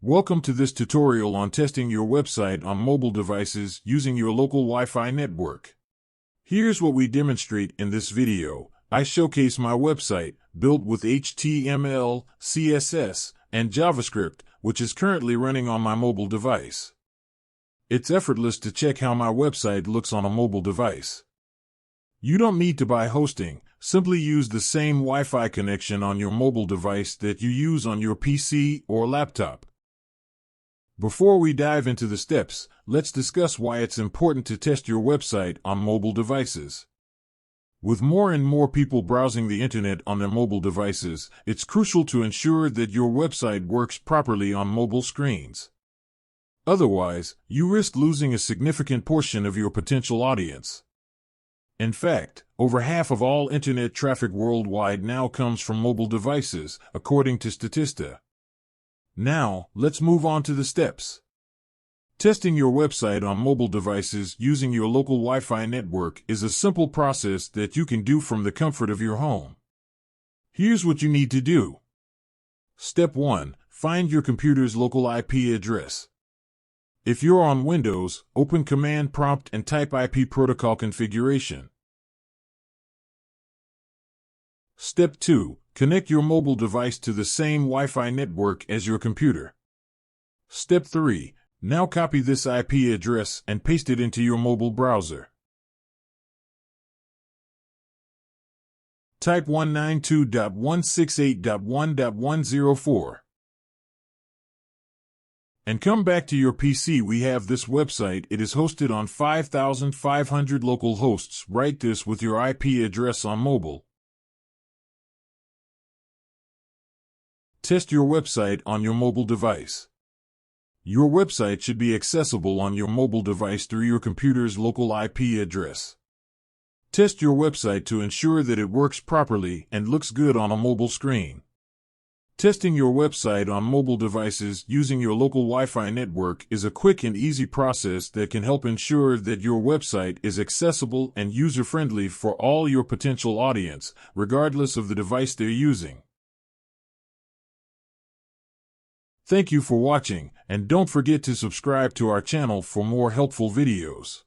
Welcome to this tutorial on testing your website on mobile devices using your local Wi-Fi network. Here's what we demonstrate in this video. I showcase my website, built with HTML, CSS, and JavaScript, which is currently running on my mobile device. It's effortless to check how my website looks on a mobile device. You don't need to buy hosting, simply use the same Wi-Fi connection on your mobile device that you use on your PC or laptop. Before we dive into the steps, let's discuss why it's important to test your website on mobile devices. With more and more people browsing the internet on their mobile devices, it's crucial to ensure that your website works properly on mobile screens. Otherwise, you risk losing a significant portion of your potential audience. In fact, over half of all internet traffic worldwide now comes from mobile devices, according to Statista. Now, let's move on to the steps. Testing your website on mobile devices using your local Wi-Fi network is a simple process that you can do from the comfort of your home. Here's what you need to do. Step 1. Find your computer's local IP address. If you're on Windows, open Command Prompt and type IP protocol configuration. Step 2. Connect your mobile device to the same Wi-Fi network as your computer. Step 3. Now copy this IP address and paste it into your mobile browser. Type 192.168.1.104 and come back to your PC. We have this website. It is hosted on 5,500 local hosts. Write this with your IP address on mobile. Test your website on your mobile device. Your website should be accessible on your mobile device through your computer's local IP address. Test your website to ensure that it works properly and looks good on a mobile screen. Testing your website on mobile devices using your local Wi-Fi network is a quick and easy process that can help ensure that your website is accessible and user-friendly for all your potential audience, regardless of the device they're using. Thank you for watching, and don't forget to subscribe to our channel for more helpful videos.